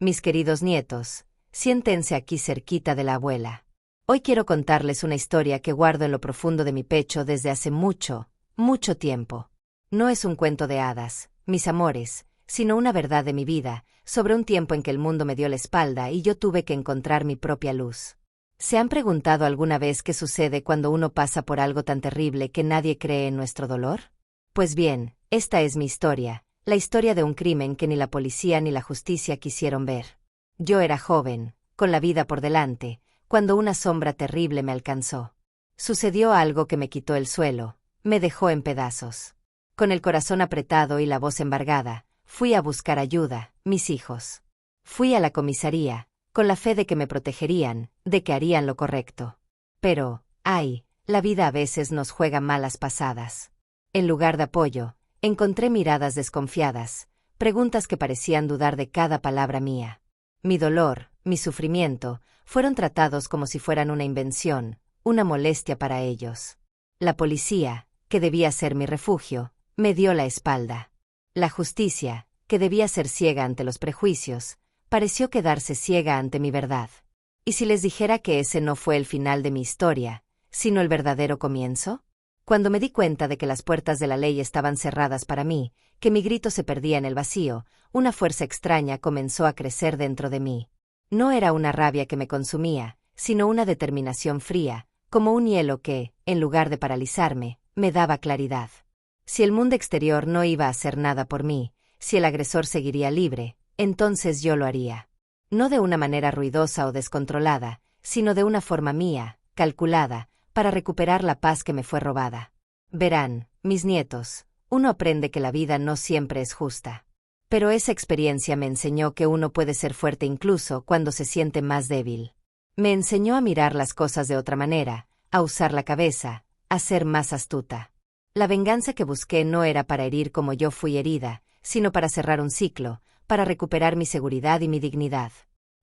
Mis queridos nietos, siéntense aquí cerquita de la abuela. Hoy quiero contarles una historia que guardo en lo profundo de mi pecho desde hace mucho, mucho tiempo. No es un cuento de hadas, mis amores, sino una verdad de mi vida, sobre un tiempo en que el mundo me dio la espalda y yo tuve que encontrar mi propia luz. ¿Se han preguntado alguna vez qué sucede cuando uno pasa por algo tan terrible que nadie cree en nuestro dolor? Pues bien, esta es mi historia, la historia de un crimen que ni la policía ni la justicia quisieron ver. Yo era joven, con la vida por delante, cuando una sombra terrible me alcanzó. Sucedió algo que me quitó el suelo, me dejó en pedazos. Con el corazón apretado y la voz embargada, fui a buscar ayuda, mis hijos. Fui a la comisaría, con la fe de que me protegerían, de que harían lo correcto. Pero, ay, la vida a veces nos juega malas pasadas. En lugar de apoyo, encontré miradas desconfiadas, preguntas que parecían dudar de cada palabra mía. Mi dolor, mi sufrimiento, fueron tratados como si fueran una invención, una molestia para ellos. La policía, que debía ser mi refugio, me dio la espalda. La justicia, que debía ser ciega ante los prejuicios, pareció quedarse ciega ante mi verdad. ¿Y si les dijera que ese no fue el final de mi historia, sino el verdadero comienzo? Cuando me di cuenta de que las puertas de la ley estaban cerradas para mí, que mi grito se perdía en el vacío, una fuerza extraña comenzó a crecer dentro de mí. No era una rabia que me consumía, sino una determinación fría, como un hielo que, en lugar de paralizarme, me daba claridad. Si el mundo exterior no iba a hacer nada por mí, si el agresor seguiría libre, entonces yo lo haría. No de una manera ruidosa o descontrolada, sino de una forma mía, calculada, para recuperar la paz que me fue robada. Verán, mis nietos, uno aprende que la vida no siempre es justa. Pero esa experiencia me enseñó que uno puede ser fuerte incluso cuando se siente más débil. Me enseñó a mirar las cosas de otra manera, a usar la cabeza, a ser más astuta. La venganza que busqué no era para herir como yo fui herida, sino para cerrar un ciclo, para recuperar mi seguridad y mi dignidad.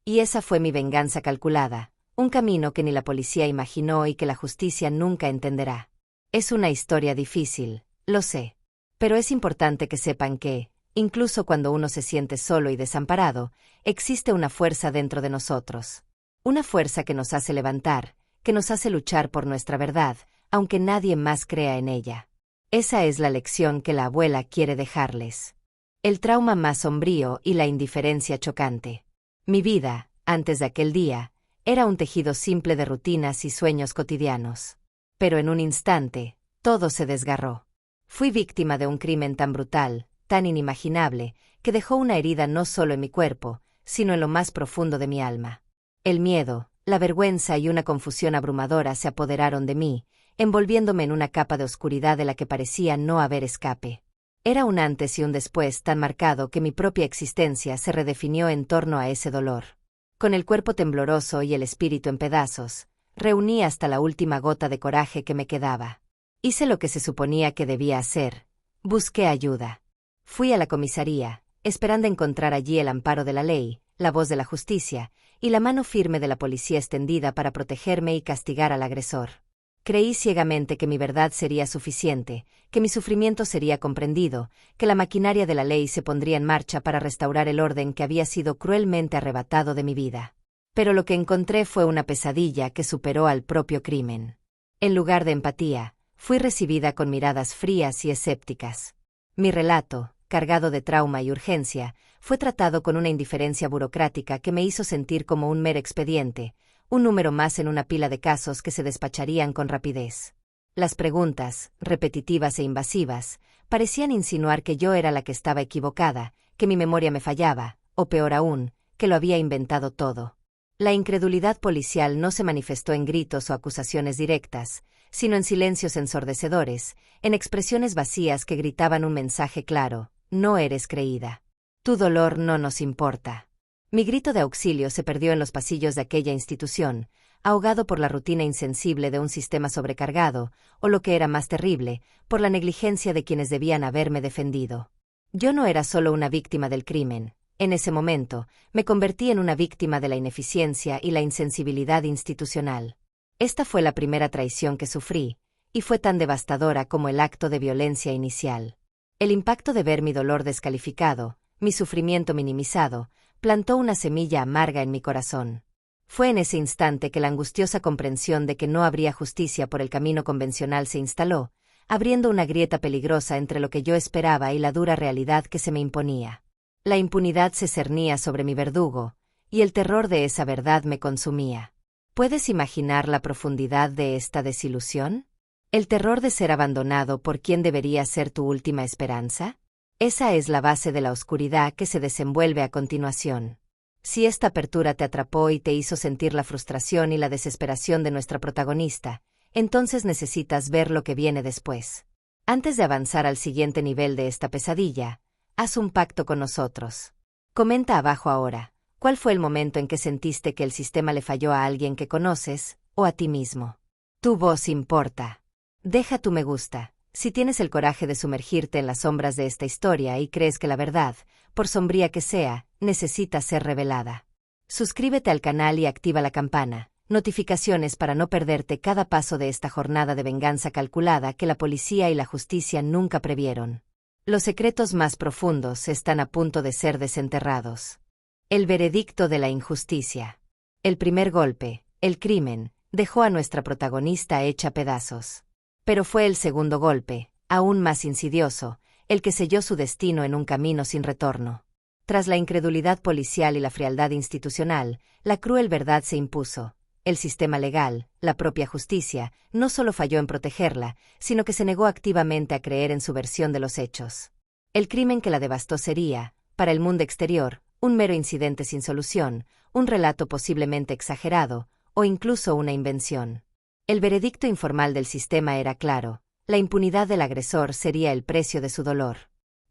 Y esa fue mi venganza calculada, un camino que ni la policía imaginó y que la justicia nunca entenderá. Es una historia difícil, lo sé. Pero es importante que sepan que, incluso cuando uno se siente solo y desamparado, existe una fuerza dentro de nosotros. Una fuerza que nos hace levantar, que nos hace luchar por nuestra verdad, aunque nadie más crea en ella. Esa es la lección que la abuela quiere dejarles. El trauma más sombrío y la indiferencia chocante. Mi vida, antes de aquel día, era un tejido simple de rutinas y sueños cotidianos. Pero en un instante, todo se desgarró. Fui víctima de un crimen tan brutal, tan inimaginable, que dejó una herida no solo en mi cuerpo, sino en lo más profundo de mi alma. El miedo, la vergüenza y una confusión abrumadora se apoderaron de mí, envolviéndome en una capa de oscuridad de la que parecía no haber escape. Era un antes y un después tan marcado que mi propia existencia se redefinió en torno a ese dolor. Con el cuerpo tembloroso y el espíritu en pedazos, reuní hasta la última gota de coraje que me quedaba. Hice lo que se suponía que debía hacer. Busqué ayuda. Fui a la comisaría, esperando encontrar allí el amparo de la ley, la voz de la justicia, y la mano firme de la policía extendida para protegerme y castigar al agresor. Creí ciegamente que mi verdad sería suficiente, que mi sufrimiento sería comprendido, que la maquinaria de la ley se pondría en marcha para restaurar el orden que había sido cruelmente arrebatado de mi vida. Pero lo que encontré fue una pesadilla que superó al propio crimen. En lugar de empatía, fui recibida con miradas frías y escépticas. Mi relato, cargado de trauma y urgencia, fue tratado con una indiferencia burocrática que me hizo sentir como un mero expediente, un número más en una pila de casos que se despacharían con rapidez. Las preguntas, repetitivas e invasivas, parecían insinuar que yo era la que estaba equivocada, que mi memoria me fallaba, o peor aún, que lo había inventado todo. La incredulidad policial no se manifestó en gritos o acusaciones directas, sino en silencios ensordecedores, en expresiones vacías que gritaban un mensaje claro: no eres creída. Tu dolor no nos importa. Mi grito de auxilio se perdió en los pasillos de aquella institución, ahogado por la rutina insensible de un sistema sobrecargado, o lo que era más terrible, por la negligencia de quienes debían haberme defendido. Yo no era solo una víctima del crimen. En ese momento, me convertí en una víctima de la ineficiencia y la insensibilidad institucional. Esta fue la primera traición que sufrí, y fue tan devastadora como el acto de violencia inicial. El impacto de ver mi dolor descalificado, mi sufrimiento minimizado, plantó una semilla amarga en mi corazón. Fue en ese instante que la angustiosa comprensión de que no habría justicia por el camino convencional se instaló, abriendo una grieta peligrosa entre lo que yo esperaba y la dura realidad que se me imponía. La impunidad se cernía sobre mi verdugo, y el terror de esa verdad me consumía. ¿Puedes imaginar la profundidad de esta desilusión? ¿El terror de ser abandonado por quien debería ser tu última esperanza? Esa es la base de la oscuridad que se desenvuelve a continuación. Si esta apertura te atrapó y te hizo sentir la frustración y la desesperación de nuestra protagonista, entonces necesitas ver lo que viene después. Antes de avanzar al siguiente nivel de esta pesadilla, haz un pacto con nosotros. Comenta abajo ahora, ¿cuál fue el momento en que sentiste que el sistema le falló a alguien que conoces, o a ti mismo? Tu voz importa. Deja tu me gusta, si tienes el coraje de sumergirte en las sombras de esta historia y crees que la verdad, por sombría que sea, necesita ser revelada. Suscríbete al canal y activa la campana, notificaciones para no perderte cada paso de esta jornada de venganza calculada que la policía y la justicia nunca previeron. Los secretos más profundos están a punto de ser desenterrados. El veredicto de la injusticia. El primer golpe, el crimen, dejó a nuestra protagonista hecha pedazos. Pero fue el segundo golpe, aún más insidioso, el que selló su destino en un camino sin retorno. Tras la incredulidad policial y la frialdad institucional, la cruel verdad se impuso. El sistema legal, la propia justicia, no solo falló en protegerla, sino que se negó activamente a creer en su versión de los hechos. El crimen que la devastó sería, para el mundo exterior, un mero incidente sin solución, un relato posiblemente exagerado, o incluso una invención. El veredicto informal del sistema era claro: la impunidad del agresor sería el precio de su dolor.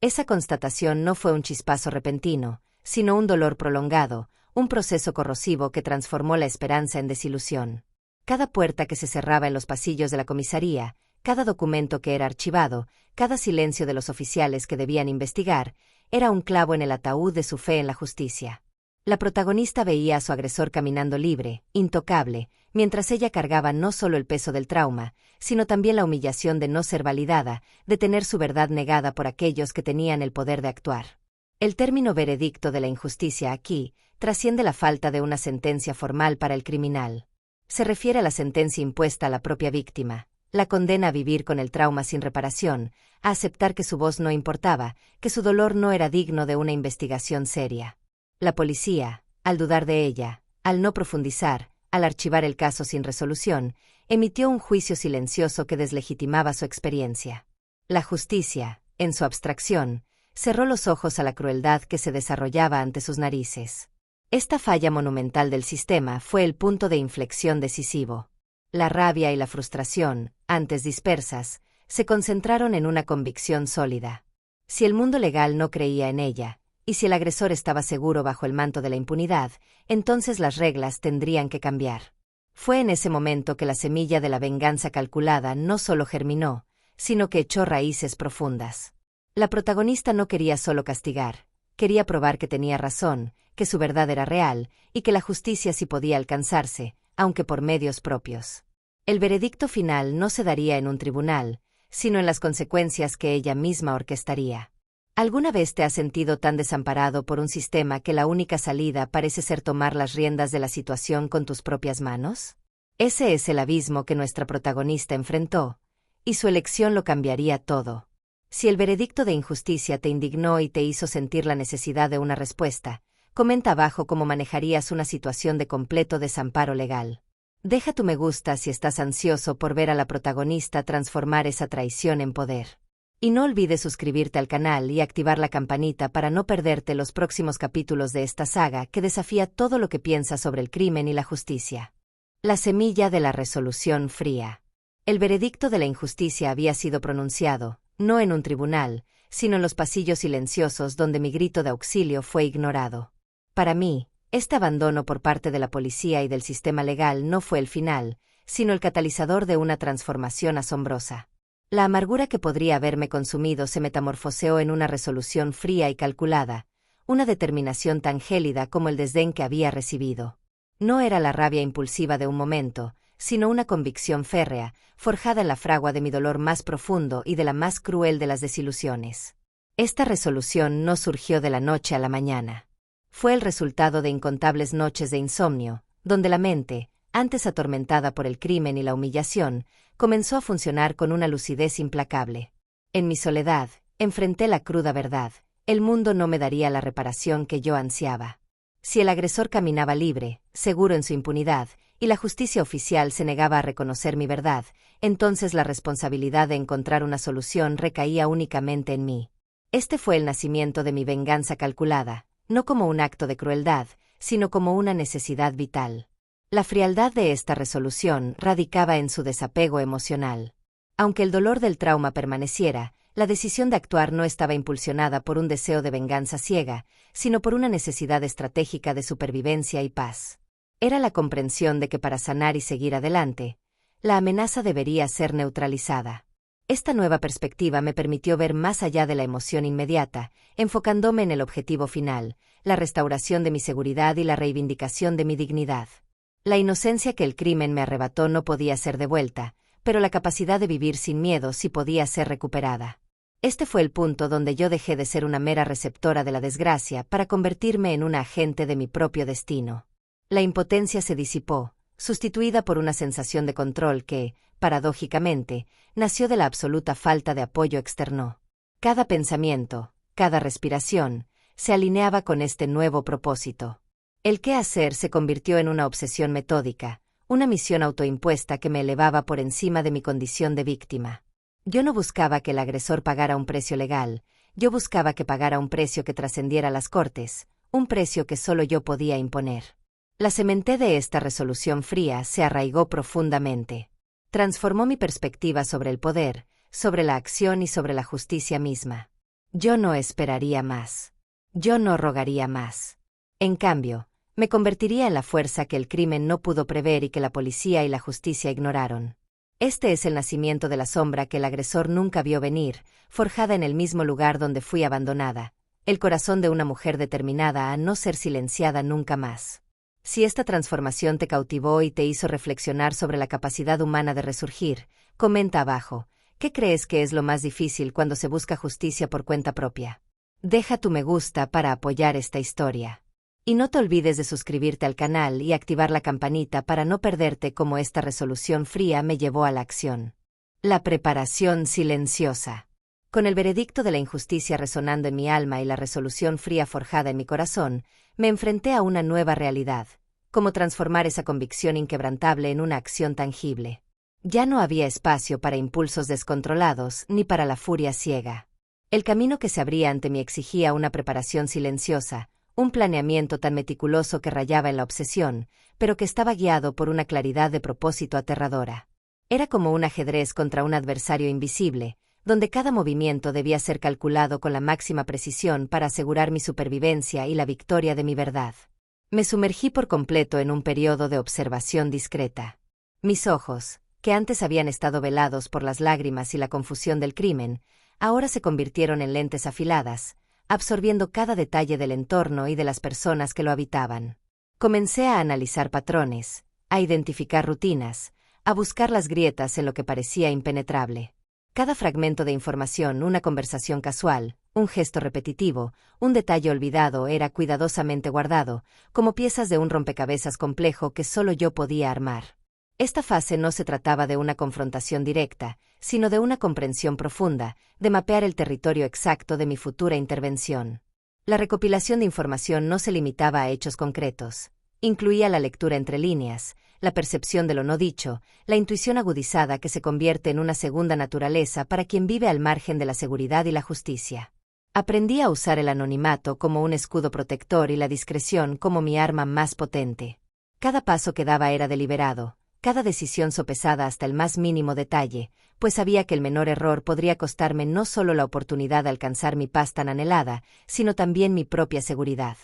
Esa constatación no fue un chispazo repentino, sino un dolor prolongado, un proceso corrosivo que transformó la esperanza en desilusión. Cada puerta que se cerraba en los pasillos de la comisaría, cada documento que era archivado, cada silencio de los oficiales que debían investigar, era un clavo en el ataúd de su fe en la justicia. La protagonista veía a su agresor caminando libre, intocable, mientras ella cargaba no solo el peso del trauma, sino también la humillación de no ser validada, de tener su verdad negada por aquellos que tenían el poder de actuar. El término veredicto de la injusticia aquí trasciende la falta de una sentencia formal para el criminal. Se refiere a la sentencia impuesta a la propia víctima, la condena a vivir con el trauma sin reparación, a aceptar que su voz no importaba, que su dolor no era digno de una investigación seria. La policía, al dudar de ella, al no profundizar, al archivar el caso sin resolución, emitió un juicio silencioso que deslegitimaba su experiencia. La justicia, en su abstracción, cerró los ojos a la crueldad que se desarrollaba ante sus narices. Esta falla monumental del sistema fue el punto de inflexión decisivo. La rabia y la frustración, antes dispersas, se concentraron en una convicción sólida. Si el mundo legal no creía en ella, y si el agresor estaba seguro bajo el manto de la impunidad, entonces las reglas tendrían que cambiar. Fue en ese momento que la semilla de la venganza calculada no solo germinó, sino que echó raíces profundas. La protagonista no quería solo castigar, quería probar que tenía razón, que su verdad era real, y que la justicia sí podía alcanzarse, aunque por medios propios. El veredicto final no se daría en un tribunal, sino en las consecuencias que ella misma orquestaría. ¿Alguna vez te has sentido tan desamparado por un sistema que la única salida parece ser tomar las riendas de la situación con tus propias manos? Ese es el abismo que nuestra protagonista enfrentó, y su elección lo cambiaría todo. Si el veredicto de injusticia te indignó y te hizo sentir la necesidad de una respuesta, comenta abajo cómo manejarías una situación de completo desamparo legal. Deja tu me gusta si estás ansioso por ver a la protagonista transformar esa traición en poder. Y no olvides suscribirte al canal y activar la campanita para no perderte los próximos capítulos de esta saga que desafía todo lo que piensas sobre el crimen y la justicia. La semilla de la resolución fría. El veredicto de la injusticia había sido pronunciado, no en un tribunal, sino en los pasillos silenciosos donde mi grito de auxilio fue ignorado. Para mí, este abandono por parte de la policía y del sistema legal no fue el final, sino el catalizador de una transformación asombrosa. La amargura que podría haberme consumido se metamorfoseó en una resolución fría y calculada, una determinación tan gélida como el desdén que había recibido. No era la rabia impulsiva de un momento, sino una convicción férrea, forjada en la fragua de mi dolor más profundo y de la más cruel de las desilusiones. Esta resolución no surgió de la noche a la mañana. Fue el resultado de incontables noches de insomnio, donde la mente, antes atormentada por el crimen y la humillación, comenzó a funcionar con una lucidez implacable. En mi soledad, enfrenté la cruda verdad: el mundo no me daría la reparación que yo ansiaba. Si el agresor caminaba libre, seguro en su impunidad, y la justicia oficial se negaba a reconocer mi verdad, entonces la responsabilidad de encontrar una solución recaía únicamente en mí. Este fue el nacimiento de mi venganza calculada, no como un acto de crueldad, sino como una necesidad vital. La frialdad de esta resolución radicaba en su desapego emocional. Aunque el dolor del trauma permaneciera, la decisión de actuar no estaba impulsionada por un deseo de venganza ciega, sino por una necesidad estratégica de supervivencia y paz. Era la comprensión de que para sanar y seguir adelante, la amenaza debería ser neutralizada. Esta nueva perspectiva me permitió ver más allá de la emoción inmediata, enfocándome en el objetivo final, la restauración de mi seguridad y la reivindicación de mi dignidad. La inocencia que el crimen me arrebató no podía ser devuelta, pero la capacidad de vivir sin miedo sí podía ser recuperada. Este fue el punto donde yo dejé de ser una mera receptora de la desgracia para convertirme en una agente de mi propio destino. La impotencia se disipó, sustituida por una sensación de control que, paradójicamente, nació de la absoluta falta de apoyo externo. Cada pensamiento, cada respiración, se alineaba con este nuevo propósito. El qué hacer se convirtió en una obsesión metódica, una misión autoimpuesta que me elevaba por encima de mi condición de víctima. Yo no buscaba que el agresor pagara un precio legal, yo buscaba que pagara un precio que trascendiera las cortes, un precio que solo yo podía imponer. La semente de esta resolución fría se arraigó profundamente. Transformó mi perspectiva sobre el poder, sobre la acción y sobre la justicia misma. Yo no esperaría más. Yo no rogaría más. En cambio, me convertiría en la fuerza que el crimen no pudo prever y que la policía y la justicia ignoraron. Este es el nacimiento de la sombra que el agresor nunca vio venir, forjada en el mismo lugar donde fui abandonada, el corazón de una mujer determinada a no ser silenciada nunca más. Si esta transformación te cautivó y te hizo reflexionar sobre la capacidad humana de resurgir, comenta abajo, ¿qué crees que es lo más difícil cuando se busca justicia por cuenta propia? Deja tu me gusta para apoyar esta historia. Y no te olvides de suscribirte al canal y activar la campanita para no perderte cómo esta resolución fría me llevó a la acción. La preparación silenciosa. Con el veredicto de la injusticia resonando en mi alma y la resolución fría forjada en mi corazón, me enfrenté a una nueva realidad. Cómo transformar esa convicción inquebrantable en una acción tangible. Ya no había espacio para impulsos descontrolados ni para la furia ciega. El camino que se abría ante mí exigía una preparación silenciosa, un planeamiento tan meticuloso que rayaba en la obsesión, pero que estaba guiado por una claridad de propósito aterradora. Era como un ajedrez contra un adversario invisible, donde cada movimiento debía ser calculado con la máxima precisión para asegurar mi supervivencia y la victoria de mi verdad. Me sumergí por completo en un periodo de observación discreta. Mis ojos, que antes habían estado velados por las lágrimas y la confusión del crimen, ahora se convirtieron en lentes afiladas, absorbiendo cada detalle del entorno y de las personas que lo habitaban. Comencé a analizar patrones, a identificar rutinas, a buscar las grietas en lo que parecía impenetrable. Cada fragmento de información, una conversación casual, un gesto repetitivo, un detalle olvidado era cuidadosamente guardado, como piezas de un rompecabezas complejo que solo yo podía armar. Esta fase no se trataba de una confrontación directa, sino de una comprensión profunda, de mapear el territorio exacto de mi futura intervención. La recopilación de información no se limitaba a hechos concretos. Incluía la lectura entre líneas, la percepción de lo no dicho, la intuición agudizada que se convierte en una segunda naturaleza para quien vive al margen de la seguridad y la justicia. Aprendí a usar el anonimato como un escudo protector y la discreción como mi arma más potente. Cada paso que daba era deliberado, cada decisión sopesada hasta el más mínimo detalle, pues sabía que el menor error podría costarme no solo la oportunidad de alcanzar mi paz tan anhelada, sino también mi propia seguridad.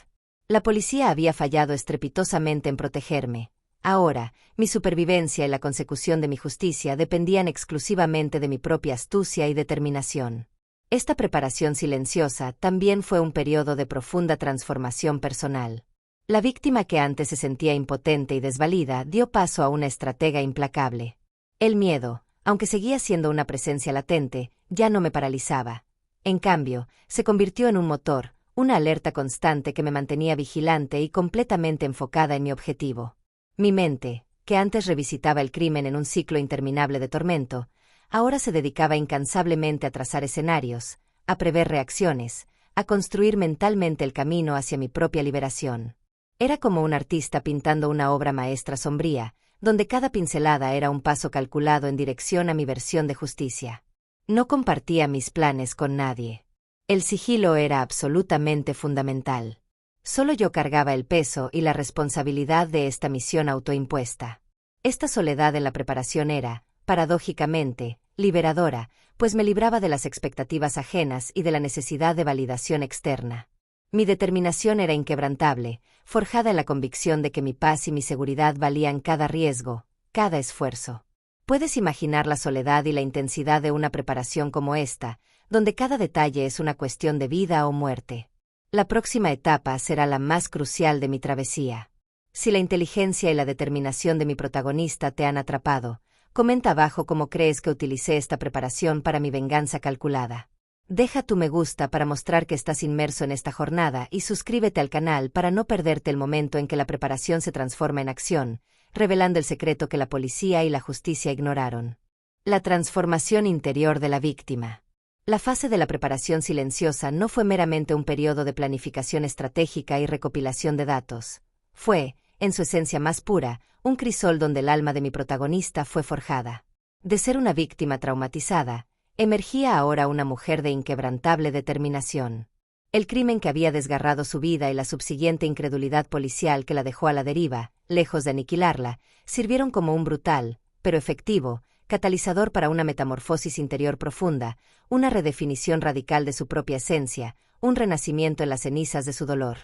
La policía había fallado estrepitosamente en protegerme. Ahora, mi supervivencia y la consecución de mi justicia dependían exclusivamente de mi propia astucia y determinación. Esta preparación silenciosa también fue un periodo de profunda transformación personal. La víctima que antes se sentía impotente y desvalida dio paso a una estratega implacable. El miedo, aunque seguía siendo una presencia latente, ya no me paralizaba. En cambio, se convirtió en un motor, una alerta constante que me mantenía vigilante y completamente enfocada en mi objetivo. Mi mente, que antes revisitaba el crimen en un ciclo interminable de tormento, ahora se dedicaba incansablemente a trazar escenarios, a prever reacciones, a construir mentalmente el camino hacia mi propia liberación. Era como un artista pintando una obra maestra sombría, donde cada pincelada era un paso calculado en dirección a mi versión de justicia. No compartía mis planes con nadie. El sigilo era absolutamente fundamental. Solo yo cargaba el peso y la responsabilidad de esta misión autoimpuesta. Esta soledad en la preparación era, paradójicamente, liberadora, pues me libraba de las expectativas ajenas y de la necesidad de validación externa. Mi determinación era inquebrantable, forjada en la convicción de que mi paz y mi seguridad valían cada riesgo, cada esfuerzo. Puedes imaginar la soledad y la intensidad de una preparación como esta, donde cada detalle es una cuestión de vida o muerte. La próxima etapa será la más crucial de mi travesía. Si la inteligencia y la determinación de mi protagonista te han atrapado, comenta abajo cómo crees que utilicé esta preparación para mi venganza calculada. Deja tu me gusta para mostrar que estás inmerso en esta jornada y suscríbete al canal para no perderte el momento en que la preparación se transforma en acción, revelando el secreto que la policía y la justicia ignoraron. La transformación interior de la víctima. La fase de la preparación silenciosa no fue meramente un periodo de planificación estratégica y recopilación de datos. Fue, en su esencia más pura, un crisol donde el alma de mi protagonista fue forjada. De ser una víctima traumatizada, emergía ahora una mujer de inquebrantable determinación. El crimen que había desgarrado su vida y la subsiguiente incredulidad policial que la dejó a la deriva, lejos de aniquilarla, sirvieron como un brutal, pero efectivo, catalizador para una metamorfosis interior profunda, una redefinición radical de su propia esencia, un renacimiento en las cenizas de su dolor.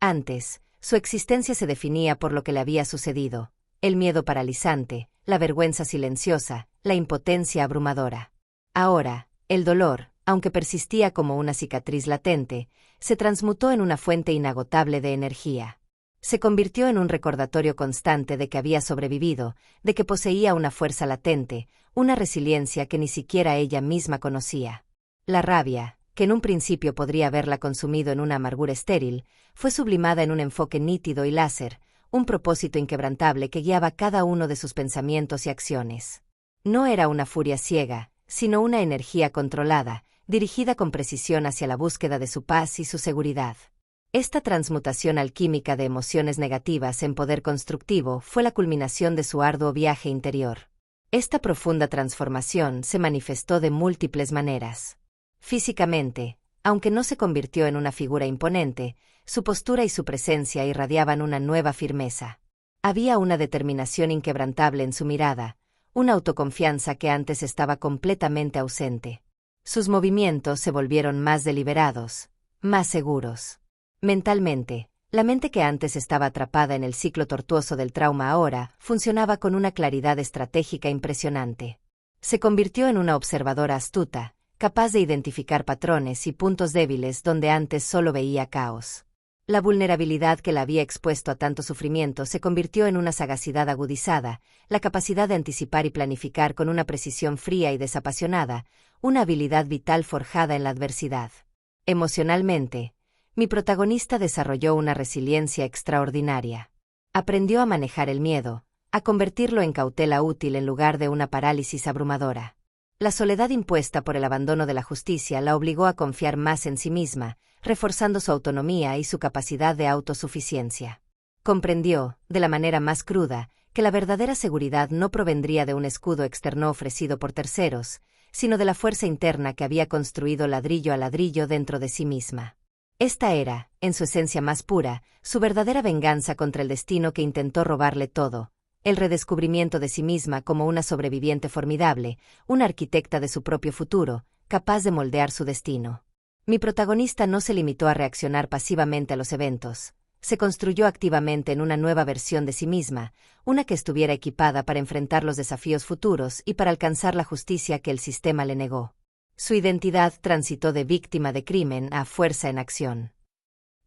Antes, su existencia se definía por lo que le había sucedido, el miedo paralizante, la vergüenza silenciosa, la impotencia abrumadora. Ahora, el dolor, aunque persistía como una cicatriz latente, se transmutó en una fuente inagotable de energía. Se convirtió en un recordatorio constante de que había sobrevivido, de que poseía una fuerza latente, una resiliencia que ni siquiera ella misma conocía. La rabia, que en un principio podría haberla consumido en una amargura estéril, fue sublimada en un enfoque nítido y láser, un propósito inquebrantable que guiaba cada uno de sus pensamientos y acciones. No era una furia ciega, sino una energía controlada, dirigida con precisión hacia la búsqueda de su paz y su seguridad. Esta transmutación alquímica de emociones negativas en poder constructivo fue la culminación de su arduo viaje interior. Esta profunda transformación se manifestó de múltiples maneras. Físicamente, aunque no se convirtió en una figura imponente, su postura y su presencia irradiaban una nueva firmeza. Había una determinación inquebrantable en su mirada, una autoconfianza que antes estaba completamente ausente. Sus movimientos se volvieron más deliberados, más seguros. Mentalmente, la mente que antes estaba atrapada en el ciclo tortuoso del trauma ahora funcionaba con una claridad estratégica impresionante. Se convirtió en una observadora astuta, capaz de identificar patrones y puntos débiles donde antes solo veía caos. La vulnerabilidad que la había expuesto a tanto sufrimiento se convirtió en una sagacidad agudizada, la capacidad de anticipar y planificar con una precisión fría y desapasionada, una habilidad vital forjada en la adversidad. Emocionalmente, mi protagonista desarrolló una resiliencia extraordinaria. Aprendió a manejar el miedo, a convertirlo en cautela útil en lugar de una parálisis abrumadora. La soledad impuesta por el abandono de la justicia la obligó a confiar más en sí misma, reforzando su autonomía y su capacidad de autosuficiencia. Comprendió, de la manera más cruda, que la verdadera seguridad no provendría de un escudo externo ofrecido por terceros, sino de la fuerza interna que había construido ladrillo a ladrillo dentro de sí misma. Esta era, en su esencia más pura, su verdadera venganza contra el destino que intentó robarle todo, el redescubrimiento de sí misma como una sobreviviente formidable, una arquitecta de su propio futuro, capaz de moldear su destino. Mi protagonista no se limitó a reaccionar pasivamente a los eventos, se construyó activamente en una nueva versión de sí misma, una que estuviera equipada para enfrentar los desafíos futuros y para alcanzar la justicia que el sistema le negó. Su identidad transitó de víctima de crimen a fuerza en acción.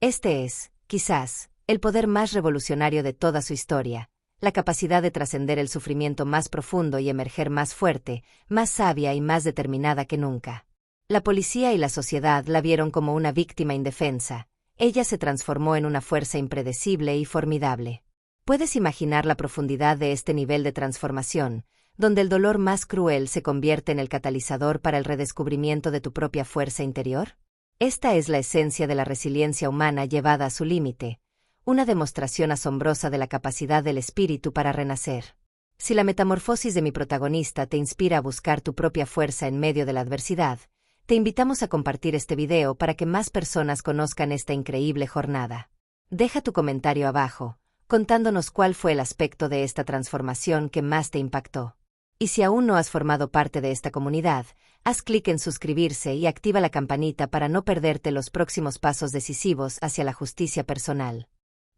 Este es, quizás, el poder más revolucionario de toda su historia, la capacidad de trascender el sufrimiento más profundo y emerger más fuerte, más sabia y más determinada que nunca. La policía y la sociedad la vieron como una víctima indefensa. Ella se transformó en una fuerza impredecible y formidable. ¿Puedes imaginar la profundidad de este nivel de transformación, donde el dolor más cruel se convierte en el catalizador para el redescubrimiento de tu propia fuerza interior? Esta es la esencia de la resiliencia humana llevada a su límite, una demostración asombrosa de la capacidad del espíritu para renacer. Si la metamorfosis de mi protagonista te inspira a buscar tu propia fuerza en medio de la adversidad, te invitamos a compartir este video para que más personas conozcan esta increíble jornada. Deja tu comentario abajo, contándonos cuál fue el aspecto de esta transformación que más te impactó. Y si aún no has formado parte de esta comunidad, haz clic en suscribirse y activa la campanita para no perderte los próximos pasos decisivos hacia la justicia personal.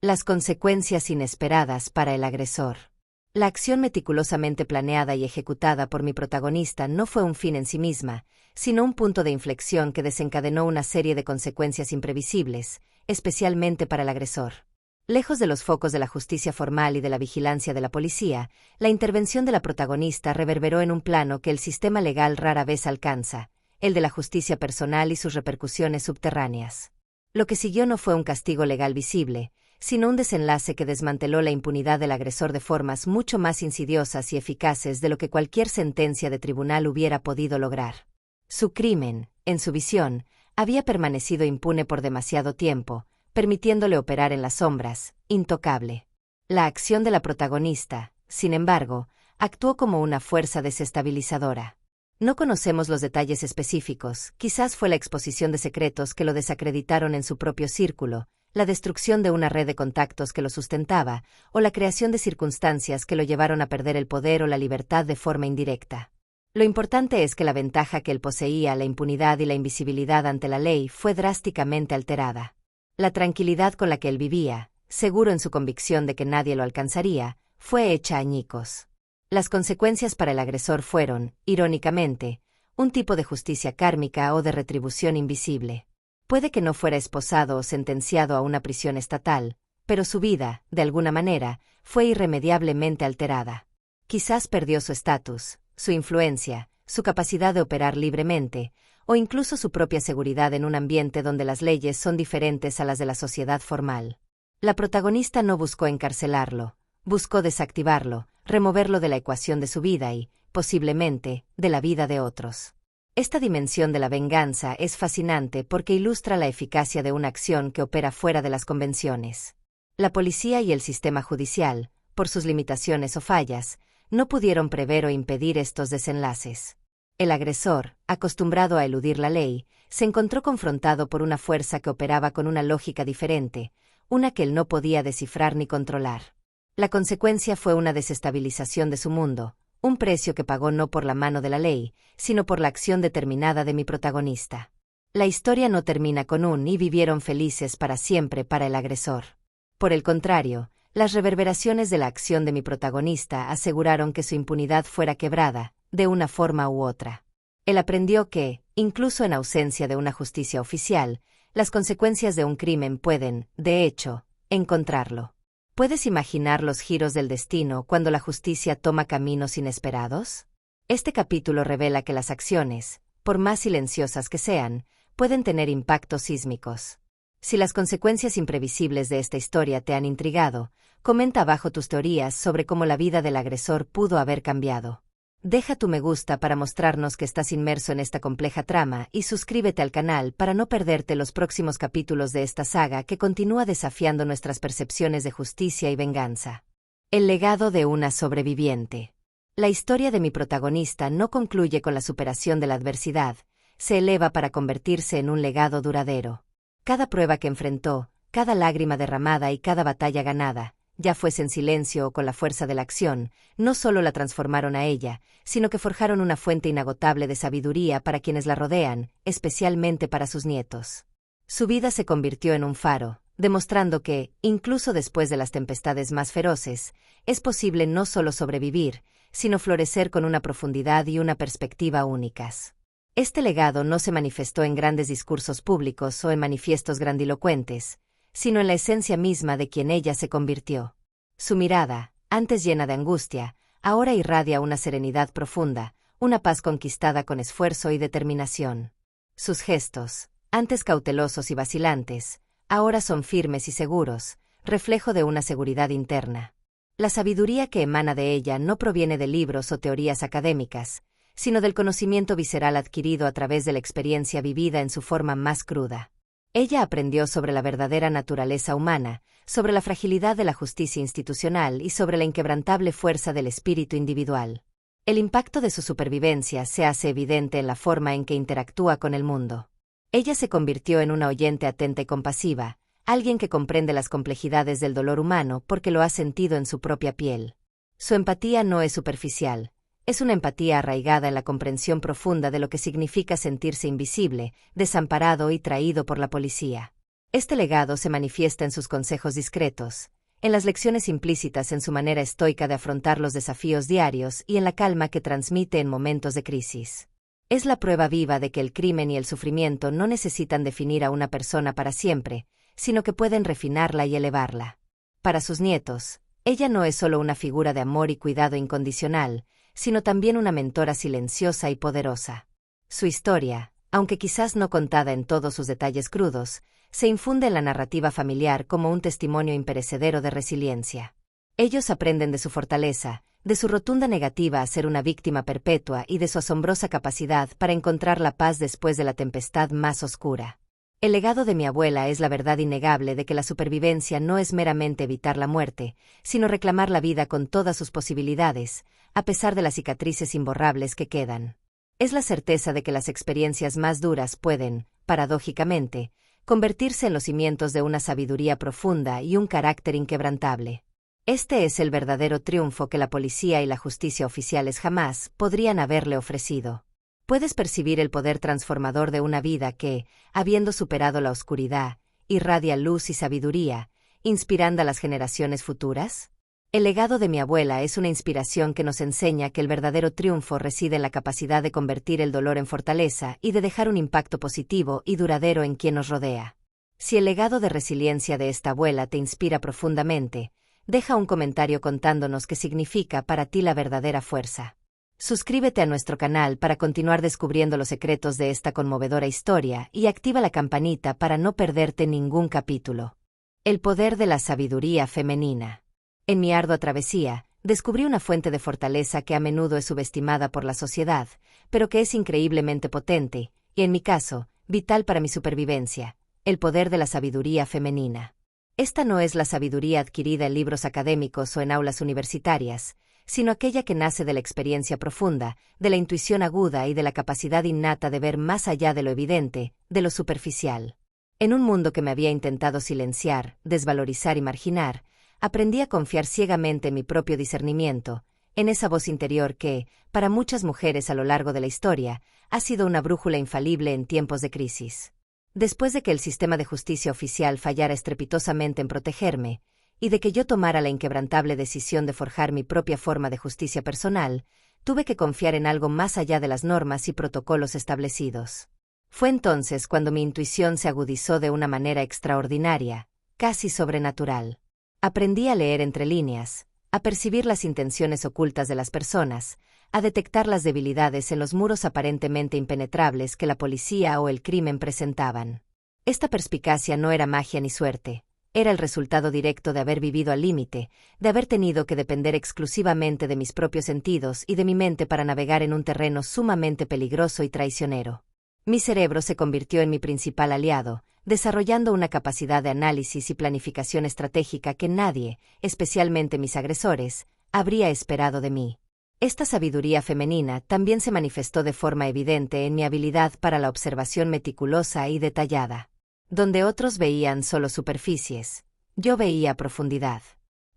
Las consecuencias inesperadas para el agresor. La acción meticulosamente planeada y ejecutada por mi protagonista no fue un fin en sí misma, sino un punto de inflexión que desencadenó una serie de consecuencias imprevisibles, especialmente para el agresor. Lejos de los focos de la justicia formal y de la vigilancia de la policía, la intervención de la protagonista reverberó en un plano que el sistema legal rara vez alcanza, el de la justicia personal y sus repercusiones subterráneas. Lo que siguió no fue un castigo legal visible, sino un desenlace que desmanteló la impunidad del agresor de formas mucho más insidiosas y eficaces de lo que cualquier sentencia de tribunal hubiera podido lograr. Su crimen, en su visión, había permanecido impune por demasiado tiempo, permitiéndole operar en las sombras, intocable. La acción de la protagonista, sin embargo, actuó como una fuerza desestabilizadora. No conocemos los detalles específicos, quizás fue la exposición de secretos que lo desacreditaron en su propio círculo, la destrucción de una red de contactos que lo sustentaba, o la creación de circunstancias que lo llevaron a perder el poder o la libertad de forma indirecta. Lo importante es que la ventaja que él poseía, la impunidad y la invisibilidad ante la ley, fue drásticamente alterada. La tranquilidad con la que él vivía, seguro en su convicción de que nadie lo alcanzaría, fue hecha añicos. Las consecuencias para el agresor fueron, irónicamente, un tipo de justicia kármica o de retribución invisible. Puede que no fuera esposado o sentenciado a una prisión estatal, pero su vida, de alguna manera, fue irremediablemente alterada. Quizás perdió su estatus, su influencia, su capacidad de operar libremente, o incluso su propia seguridad en un ambiente donde las leyes son diferentes a las de la sociedad formal. La protagonista no buscó encarcelarlo, buscó desactivarlo, removerlo de la ecuación de su vida y, posiblemente, de la vida de otros. Esta dimensión de la venganza es fascinante porque ilustra la eficacia de una acción que opera fuera de las convenciones. La policía y el sistema judicial, por sus limitaciones o fallas, no pudieron prever o impedir estos desenlaces. El agresor, acostumbrado a eludir la ley, se encontró confrontado por una fuerza que operaba con una lógica diferente, una que él no podía descifrar ni controlar. La consecuencia fue una desestabilización de su mundo, un precio que pagó no por la mano de la ley, sino por la acción determinada de mi protagonista. La historia no termina con un "y vivieron felices para siempre" para el agresor. Por el contrario, las reverberaciones de la acción de mi protagonista aseguraron que su impunidad fuera quebrada, de una forma u otra. Él aprendió que, incluso en ausencia de una justicia oficial, las consecuencias de un crimen pueden, de hecho, encontrarlo. ¿Puedes imaginar los giros del destino cuando la justicia toma caminos inesperados? Este capítulo revela que las acciones, por más silenciosas que sean, pueden tener impactos sísmicos. Si las consecuencias imprevisibles de esta historia te han intrigado, comenta abajo tus teorías sobre cómo la vida del agresor pudo haber cambiado. Deja tu me gusta para mostrarnos que estás inmerso en esta compleja trama y suscríbete al canal para no perderte los próximos capítulos de esta saga que continúa desafiando nuestras percepciones de justicia y venganza. El legado de una sobreviviente. La historia de mi protagonista no concluye con la superación de la adversidad, se eleva para convertirse en un legado duradero. Cada prueba que enfrentó, cada lágrima derramada y cada batalla ganada, ya fuese en silencio o con la fuerza de la acción, no solo la transformaron a ella, sino que forjaron una fuente inagotable de sabiduría para quienes la rodean, especialmente para sus nietos. Su vida se convirtió en un faro, demostrando que, incluso después de las tempestades más feroces, es posible no solo sobrevivir, sino florecer con una profundidad y una perspectiva únicas. Este legado no se manifestó en grandes discursos públicos o en manifiestos grandilocuentes, sino en la esencia misma de quien ella se convirtió. Su mirada, antes llena de angustia, ahora irradia una serenidad profunda, una paz conquistada con esfuerzo y determinación. Sus gestos, antes cautelosos y vacilantes, ahora son firmes y seguros, reflejo de una seguridad interna. La sabiduría que emana de ella no proviene de libros o teorías académicas, sino del conocimiento visceral adquirido a través de la experiencia vivida en su forma más cruda. Ella aprendió sobre la verdadera naturaleza humana, sobre la fragilidad de la justicia institucional y sobre la inquebrantable fuerza del espíritu individual. El impacto de su supervivencia se hace evidente en la forma en que interactúa con el mundo. Ella se convirtió en una oyente atenta y compasiva, alguien que comprende las complejidades del dolor humano porque lo ha sentido en su propia piel. Su empatía no es superficial, es una empatía arraigada en la comprensión profunda de lo que significa sentirse invisible, desamparado y traído por la policía. Este legado se manifiesta en sus consejos discretos, en las lecciones implícitas en su manera estoica de afrontar los desafíos diarios y en la calma que transmite en momentos de crisis. Es la prueba viva de que el crimen y el sufrimiento no necesitan definir a una persona para siempre, sino que pueden refinarla y elevarla. Para sus nietos, ella no es solo una figura de amor y cuidado incondicional, sino también una mentora silenciosa y poderosa. Su historia, aunque quizás no contada en todos sus detalles crudos, se infunde en la narrativa familiar como un testimonio imperecedero de resiliencia. Ellos aprenden de su fortaleza, de su rotunda negativa a ser una víctima perpetua y de su asombrosa capacidad para encontrar la paz después de la tempestad más oscura. El legado de mi abuela es la verdad innegable de que la supervivencia no es meramente evitar la muerte, sino reclamar la vida con todas sus posibilidades, a pesar de las cicatrices imborrables que quedan. Es la certeza de que las experiencias más duras pueden, paradójicamente, convertirse en los cimientos de una sabiduría profunda y un carácter inquebrantable. Este es el verdadero triunfo que la policía y la justicia oficiales jamás podrían haberle ofrecido. Puedes percibir el poder transformador de una vida que, habiendo superado la oscuridad, irradia luz y sabiduría, inspirando a las generaciones futuras. El legado de mi abuela es una inspiración que nos enseña que el verdadero triunfo reside en la capacidad de convertir el dolor en fortaleza y de dejar un impacto positivo y duradero en quien nos rodea. Si el legado de resiliencia de esta abuela te inspira profundamente, deja un comentario contándonos qué significa para ti la verdadera fuerza. Suscríbete a nuestro canal para continuar descubriendo los secretos de esta conmovedora historia y activa la campanita para no perderte ningún capítulo. El poder de la sabiduría femenina. En mi ardua travesía, descubrí una fuente de fortaleza que a menudo es subestimada por la sociedad, pero que es increíblemente potente, y en mi caso, vital para mi supervivencia: el poder de la sabiduría femenina. Esta no es la sabiduría adquirida en libros académicos o en aulas universitarias, sino aquella que nace de la experiencia profunda, de la intuición aguda y de la capacidad innata de ver más allá de lo evidente, de lo superficial. En un mundo que me había intentado silenciar, desvalorizar y marginar, aprendí a confiar ciegamente en mi propio discernimiento, en esa voz interior que, para muchas mujeres a lo largo de la historia, ha sido una brújula infalible en tiempos de crisis. Después de que el sistema de justicia oficial fallara estrepitosamente en protegerme, y de que yo tomara la inquebrantable decisión de forjar mi propia forma de justicia personal, tuve que confiar en algo más allá de las normas y protocolos establecidos. Fue entonces cuando mi intuición se agudizó de una manera extraordinaria, casi sobrenatural. Aprendí a leer entre líneas, a percibir las intenciones ocultas de las personas, a detectar las debilidades en los muros aparentemente impenetrables que la policía o el crimen presentaban. Esta perspicacia no era magia ni suerte, era el resultado directo de haber vivido al límite, de haber tenido que depender exclusivamente de mis propios sentidos y de mi mente para navegar en un terreno sumamente peligroso y traicionero. Mi cerebro se convirtió en mi principal aliado, desarrollando una capacidad de análisis y planificación estratégica que nadie, especialmente mis agresores, habría esperado de mí. Esta sabiduría femenina también se manifestó de forma evidente en mi habilidad para la observación meticulosa y detallada. Donde otros veían solo superficies, yo veía profundidad.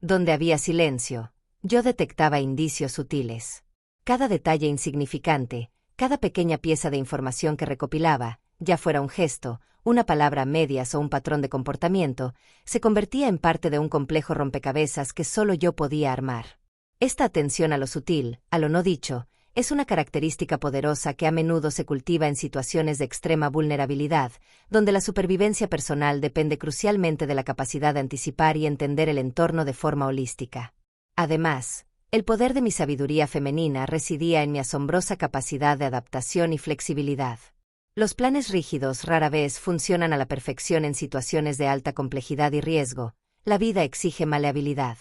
Donde había silencio, yo detectaba indicios sutiles. Cada detalle insignificante, cada pequeña pieza de información que recopilaba, ya fuera un gesto, una palabra a medias o un patrón de comportamiento, se convertía en parte de un complejo rompecabezas que solo yo podía armar. Esta atención a lo sutil, a lo no dicho, es una característica poderosa que a menudo se cultiva en situaciones de extrema vulnerabilidad, donde la supervivencia personal depende crucialmente de la capacidad de anticipar y entender el entorno de forma holística. Además, el poder de mi sabiduría femenina residía en mi asombrosa capacidad de adaptación y flexibilidad. Los planes rígidos rara vez funcionan a la perfección en situaciones de alta complejidad y riesgo. La vida exige maleabilidad.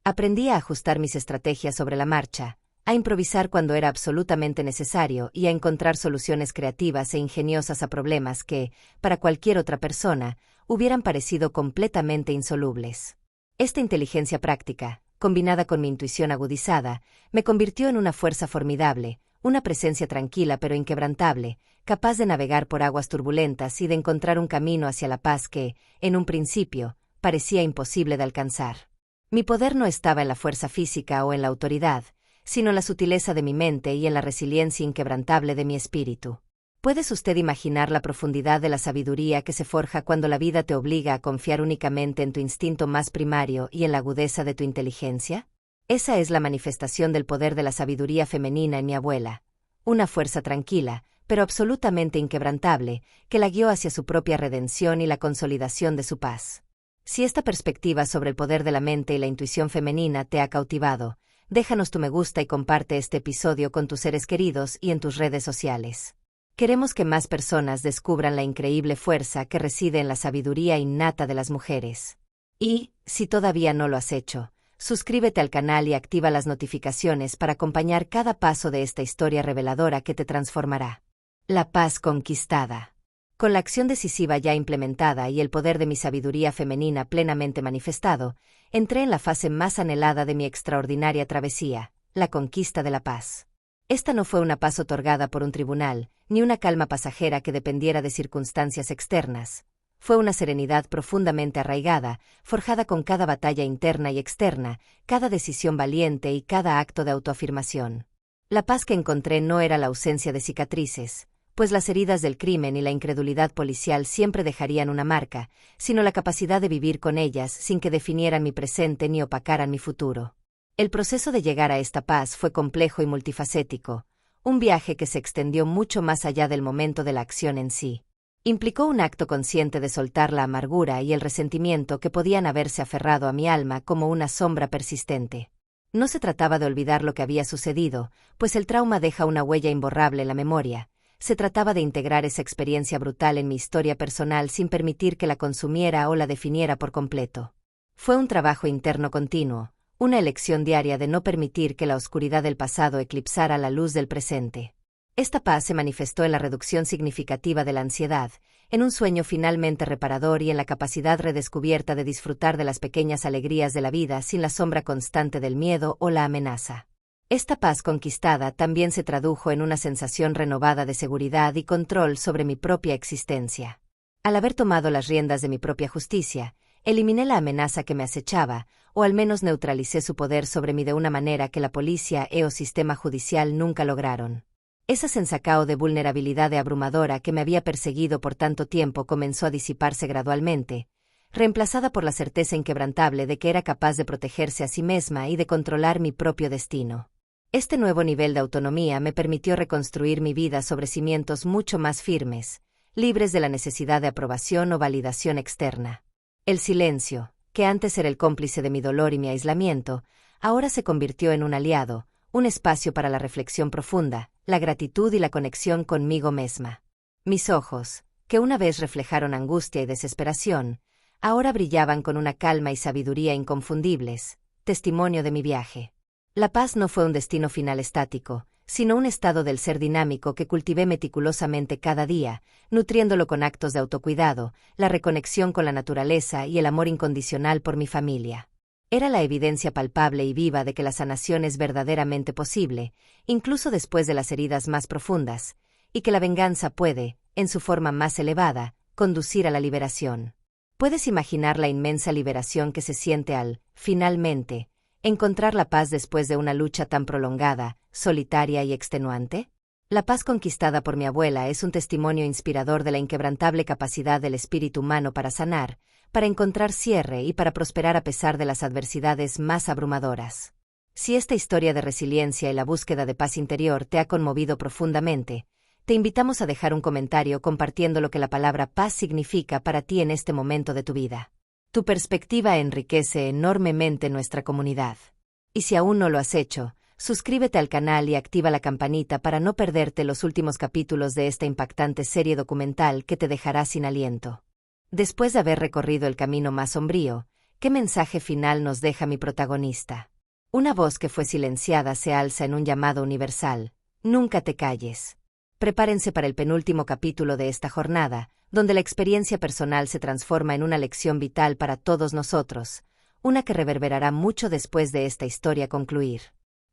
Aprendí a ajustar mis estrategias sobre la marcha, a improvisar cuando era absolutamente necesario y a encontrar soluciones creativas e ingeniosas a problemas que, para cualquier otra persona, hubieran parecido completamente insolubles. Esta inteligencia práctica, combinada con mi intuición agudizada, me convirtió en una fuerza formidable, una presencia tranquila pero inquebrantable, capaz de navegar por aguas turbulentas y de encontrar un camino hacia la paz que, en un principio, parecía imposible de alcanzar. Mi poder no estaba en la fuerza física o en la autoridad, sino en la sutileza de mi mente y en la resiliencia inquebrantable de mi espíritu. ¿Puedes usted imaginar la profundidad de la sabiduría que se forja cuando la vida te obliga a confiar únicamente en tu instinto más primario y en la agudeza de tu inteligencia? Esa es la manifestación del poder de la sabiduría femenina en mi abuela, una fuerza tranquila, pero absolutamente inquebrantable, que la guió hacia su propia redención y la consolidación de su paz. Si esta perspectiva sobre el poder de la mente y la intuición femenina te ha cautivado, déjanos tu me gusta y comparte este episodio con tus seres queridos y en tus redes sociales. Queremos que más personas descubran la increíble fuerza que reside en la sabiduría innata de las mujeres. Y, si todavía no lo has hecho, suscríbete al canal y activa las notificaciones para acompañar cada paso de esta historia reveladora que te transformará. La paz conquistada. Con la acción decisiva ya implementada y el poder de mi sabiduría femenina plenamente manifestado, entré en la fase más anhelada de mi extraordinaria travesía, la conquista de la paz. Esta no fue una paz otorgada por un tribunal, ni una calma pasajera que dependiera de circunstancias externas. Fue una serenidad profundamente arraigada, forjada con cada batalla interna y externa, cada decisión valiente y cada acto de autoafirmación. La paz que encontré no era la ausencia de cicatrices, pues las heridas del crimen y la incredulidad policial siempre dejarían una marca, sino la capacidad de vivir con ellas sin que definieran mi presente ni opacaran mi futuro. El proceso de llegar a esta paz fue complejo y multifacético, un viaje que se extendió mucho más allá del momento de la acción en sí. Implicó un acto consciente de soltar la amargura y el resentimiento que podían haberse aferrado a mi alma como una sombra persistente. No se trataba de olvidar lo que había sucedido, pues el trauma deja una huella imborrable en la memoria. Se trataba de integrar esa experiencia brutal en mi historia personal sin permitir que la consumiera o la definiera por completo. Fue un trabajo interno continuo, una elección diaria de no permitir que la oscuridad del pasado eclipsara la luz del presente. Esta paz se manifestó en la reducción significativa de la ansiedad, en un sueño finalmente reparador y en la capacidad redescubierta de disfrutar de las pequeñas alegrías de la vida sin la sombra constante del miedo o la amenaza. Esta paz conquistada también se tradujo en una sensación renovada de seguridad y control sobre mi propia existencia. Al haber tomado las riendas de mi propia justicia, eliminé la amenaza que me acechaba, o al menos neutralicé su poder sobre mí de una manera que la policía o sistema judicial nunca lograron. Esa sensación de vulnerabilidad abrumadora que me había perseguido por tanto tiempo comenzó a disiparse gradualmente, reemplazada por la certeza inquebrantable de que era capaz de protegerse a sí misma y de controlar mi propio destino. Este nuevo nivel de autonomía me permitió reconstruir mi vida sobre cimientos mucho más firmes, libres de la necesidad de aprobación o validación externa. El silencio, que antes era el cómplice de mi dolor y mi aislamiento, ahora se convirtió en un aliado, un espacio para la reflexión profunda, la gratitud y la conexión conmigo misma. Mis ojos, que una vez reflejaron angustia y desesperación, ahora brillaban con una calma y sabiduría inconfundibles, testimonio de mi viaje. La paz no fue un destino final estático, sino un estado del ser dinámico que cultivé meticulosamente cada día, nutriéndolo con actos de autocuidado, la reconexión con la naturaleza y el amor incondicional por mi familia. Era la evidencia palpable y viva de que la sanación es verdaderamente posible, incluso después de las heridas más profundas, y que la venganza puede, en su forma más elevada, conducir a la liberación. ¿Puedes imaginar la inmensa liberación que se siente al, finalmente, encontrar la paz después de una lucha tan prolongada, solitaria y extenuante? La paz conquistada por mi abuela es un testimonio inspirador de la inquebrantable capacidad del espíritu humano para sanar, para encontrar cierre y para prosperar a pesar de las adversidades más abrumadoras. Si esta historia de resiliencia y la búsqueda de paz interior te ha conmovido profundamente, te invitamos a dejar un comentario compartiendo lo que la palabra paz significa para ti en este momento de tu vida. Tu perspectiva enriquece enormemente nuestra comunidad. Y si aún no lo has hecho, Suscríbete al canal y activa la campanita para no perderte los últimos capítulos de esta impactante serie documental que te dejará sin aliento. Después de haber recorrido el camino más sombrío, ¿qué mensaje final nos deja mi protagonista? Una voz que fue silenciada se alza en un llamado universal: nunca te calles. Prepárense para el penúltimo capítulo de esta jornada, donde la experiencia personal se transforma en una lección vital para todos nosotros, una que reverberará mucho después de esta historia concluir.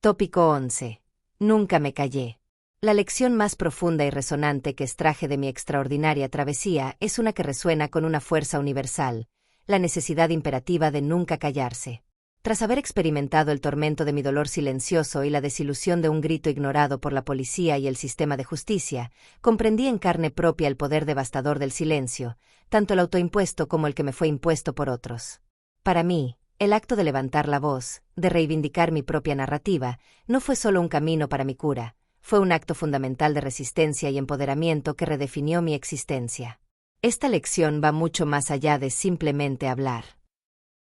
Tópico 11. Nunca me callé. La lección más profunda y resonante que extraje de mi extraordinaria travesía es una que resuena con una fuerza universal: la necesidad imperativa de nunca callarse. Tras haber experimentado el tormento de mi dolor silencioso y la desilusión de un grito ignorado por la policía y el sistema de justicia, comprendí en carne propia el poder devastador del silencio, tanto el autoimpuesto como el que me fue impuesto por otros. Para mí, el acto de levantar la voz, de reivindicar mi propia narrativa, no fue solo un camino para mi cura, fue un acto fundamental de resistencia y empoderamiento que redefinió mi existencia. Esta lección va mucho más allá de simplemente hablar.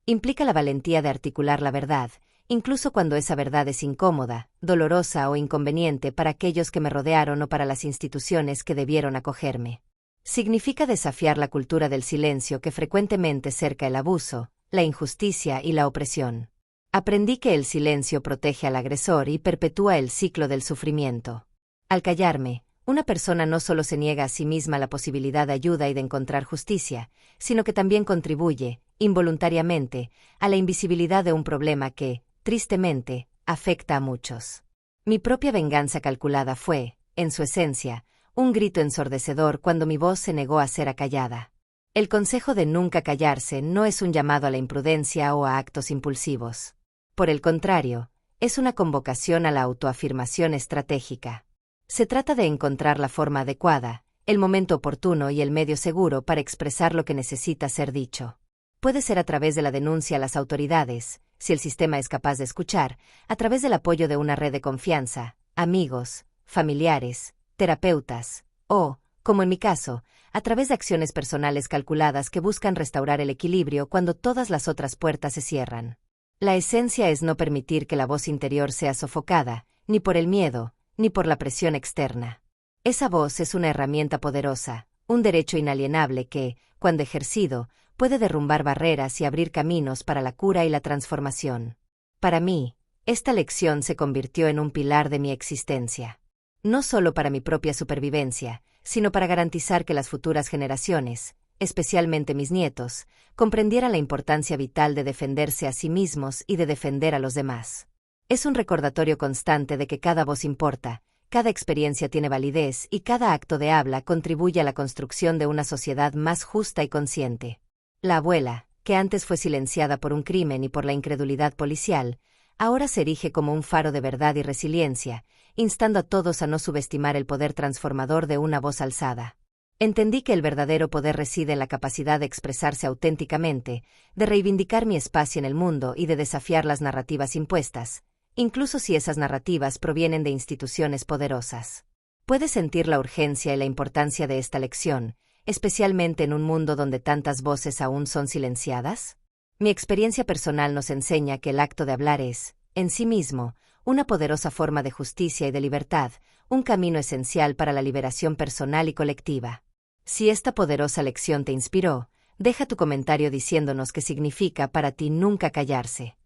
Implica la valentía de articular la verdad, incluso cuando esa verdad es incómoda, dolorosa o inconveniente para aquellos que me rodearon o para las instituciones que debieron acogerme. Significa desafiar la cultura del silencio que frecuentemente cerca el abuso, la injusticia y la opresión. Aprendí que el silencio protege al agresor y perpetúa el ciclo del sufrimiento. Al callarme, una persona no solo se niega a sí misma la posibilidad de ayuda y de encontrar justicia, sino que también contribuye, involuntariamente, a la invisibilidad de un problema que, tristemente, afecta a muchos. Mi propia venganza calculada fue, en su esencia, un grito ensordecedor cuando mi voz se negó a ser acallada. El consejo de nunca callarse no es un llamado a la imprudencia o a actos impulsivos. Por el contrario, es una convocación a la autoafirmación estratégica. Se trata de encontrar la forma adecuada, el momento oportuno y el medio seguro para expresar lo que necesita ser dicho. Puede ser a través de la denuncia a las autoridades, si el sistema es capaz de escuchar, a través del apoyo de una red de confianza, amigos, familiares, terapeutas, o, como en mi caso, a través de acciones personales calculadas que buscan restaurar el equilibrio cuando todas las otras puertas se cierran. La esencia es no permitir que la voz interior sea sofocada, ni por el miedo, ni por la presión externa. Esa voz es una herramienta poderosa, un derecho inalienable que, cuando ejercido, puede derrumbar barreras y abrir caminos para la cura y la transformación. Para mí, esta lección se convirtió en un pilar de mi existencia. No solo para mi propia supervivencia, sino para garantizar que las futuras generaciones, especialmente mis nietos, comprendieran la importancia vital de defenderse a sí mismos y de defender a los demás. Es un recordatorio constante de que cada voz importa, cada experiencia tiene validez y cada acto de habla contribuye a la construcción de una sociedad más justa y consciente. La abuela, que antes fue silenciada por un crimen y por la incredulidad policial, ahora se erige como un faro de verdad y resiliencia, instando a todos a no subestimar el poder transformador de una voz alzada. Entendí que el verdadero poder reside en la capacidad de expresarse auténticamente, de reivindicar mi espacio en el mundo y de desafiar las narrativas impuestas, incluso si esas narrativas provienen de instituciones poderosas. ¿Puedes sentir la urgencia y la importancia de esta lección, especialmente en un mundo donde tantas voces aún son silenciadas? Mi experiencia personal nos enseña que el acto de hablar es, en sí mismo, una poderosa forma de justicia y de libertad, un camino esencial para la liberación personal y colectiva. Si esta poderosa lección te inspiró, deja tu comentario diciéndonos qué significa para ti nunca callarse.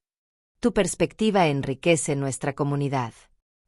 Tu perspectiva enriquece nuestra comunidad.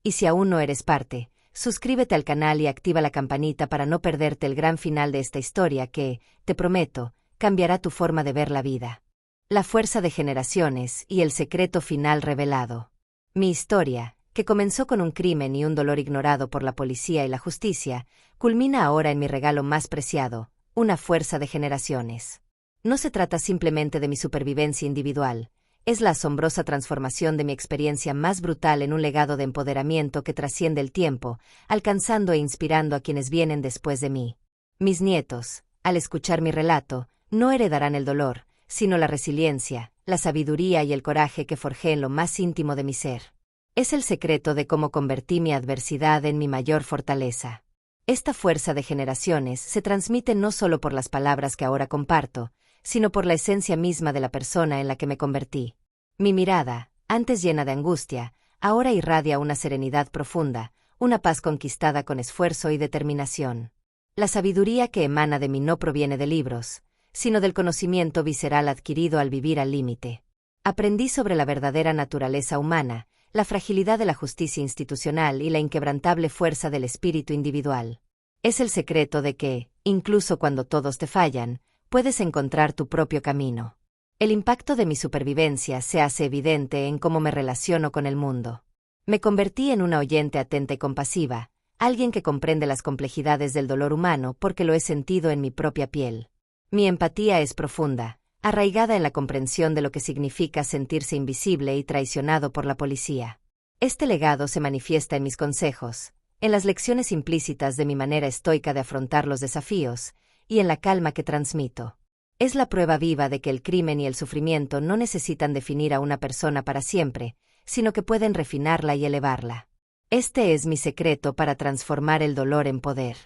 Y si aún no eres parte, suscríbete al canal y activa la campanita para no perderte el gran final de esta historia que, te prometo, cambiará tu forma de ver la vida. La fuerza de generaciones y el secreto final revelado. Mi historia, que comenzó con un crimen y un dolor ignorado por la policía y la justicia, culmina ahora en mi regalo más preciado, una fuerza de generaciones. No se trata simplemente de mi supervivencia individual, es la asombrosa transformación de mi experiencia más brutal en un legado de empoderamiento que trasciende el tiempo, alcanzando e inspirando a quienes vienen después de mí. Mis nietos, al escuchar mi relato, no heredarán el dolor, sino la resiliencia, la sabiduría y el coraje que forjé en lo más íntimo de mi ser. Es el secreto de cómo convertí mi adversidad en mi mayor fortaleza. Esta fuerza de generaciones se transmite no solo por las palabras que ahora comparto, sino por la esencia misma de la persona en la que me convertí. Mi mirada, antes llena de angustia, Ahora irradia una serenidad profunda, una paz conquistada con esfuerzo y determinación. La sabiduría que emana de mí no proviene de libros, sino del conocimiento visceral adquirido al vivir al límite. Aprendí sobre la verdadera naturaleza humana, la fragilidad de la justicia institucional y la inquebrantable fuerza del espíritu individual. Es el secreto de que, incluso cuando todos te fallan, puedes encontrar tu propio camino. El impacto de mi supervivencia se hace evidente en cómo me relaciono con el mundo. Me convertí en una oyente atenta y compasiva, alguien que comprende las complejidades del dolor humano porque lo he sentido en mi propia piel. Mi empatía es profunda, arraigada en la comprensión de lo que significa sentirse invisible y traicionado por la policía. Este legado se manifiesta en mis consejos, en las lecciones implícitas de mi manera estoica de afrontar los desafíos, y en la calma que transmito. Es la prueba viva de que el crimen y el sufrimiento no necesitan definir a una persona para siempre, sino que pueden refinarla y elevarla. Este es mi secreto para transformar el dolor en poder.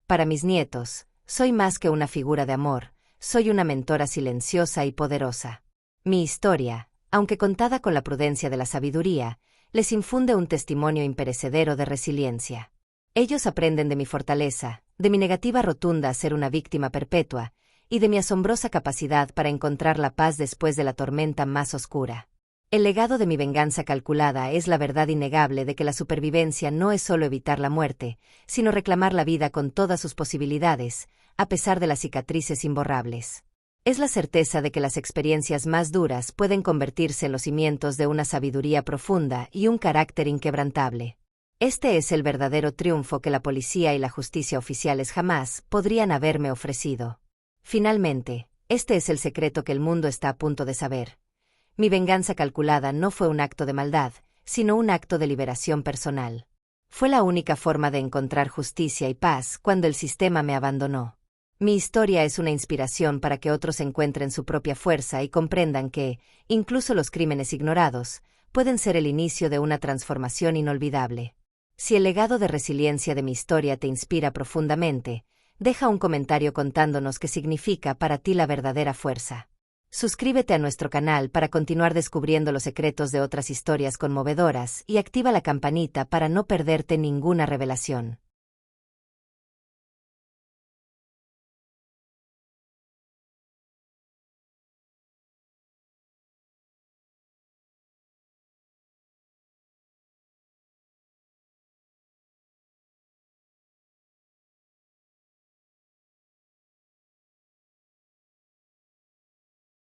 Para mis nietos, soy más que una figura de amor, soy una mentora silenciosa y poderosa. Mi historia, aunque contada con la prudencia de la sabiduría, les infunde un testimonio imperecedero de resiliencia. Ellos aprenden de mi fortaleza, de mi negativa rotunda a ser una víctima perpetua, y de mi asombrosa capacidad para encontrar la paz después de la tormenta más oscura. El legado de mi venganza calculada es la verdad innegable de que la supervivencia no es solo evitar la muerte, sino reclamar la vida con todas sus posibilidades, a pesar de las cicatrices imborrables. Es la certeza de que las experiencias más duras pueden convertirse en los cimientos de una sabiduría profunda y un carácter inquebrantable. Este es el verdadero triunfo que la policía y la justicia oficiales jamás podrían haberme ofrecido. Finalmente, este es el secreto que el mundo está a punto de saber. Mi venganza calculada no fue un acto de maldad, sino un acto de liberación personal. Fue la única forma de encontrar justicia y paz cuando el sistema me abandonó. Mi historia es una inspiración para que otros encuentren su propia fuerza y comprendan que, incluso los crímenes ignorados, pueden ser el inicio de una transformación inolvidable. Si el legado de resiliencia de mi historia te inspira profundamente, deja un comentario contándonos qué significa para ti la verdadera fuerza. Suscríbete a nuestro canal para continuar descubriendo los secretos de otras historias conmovedoras y activa la campanita para no perderte ninguna revelación.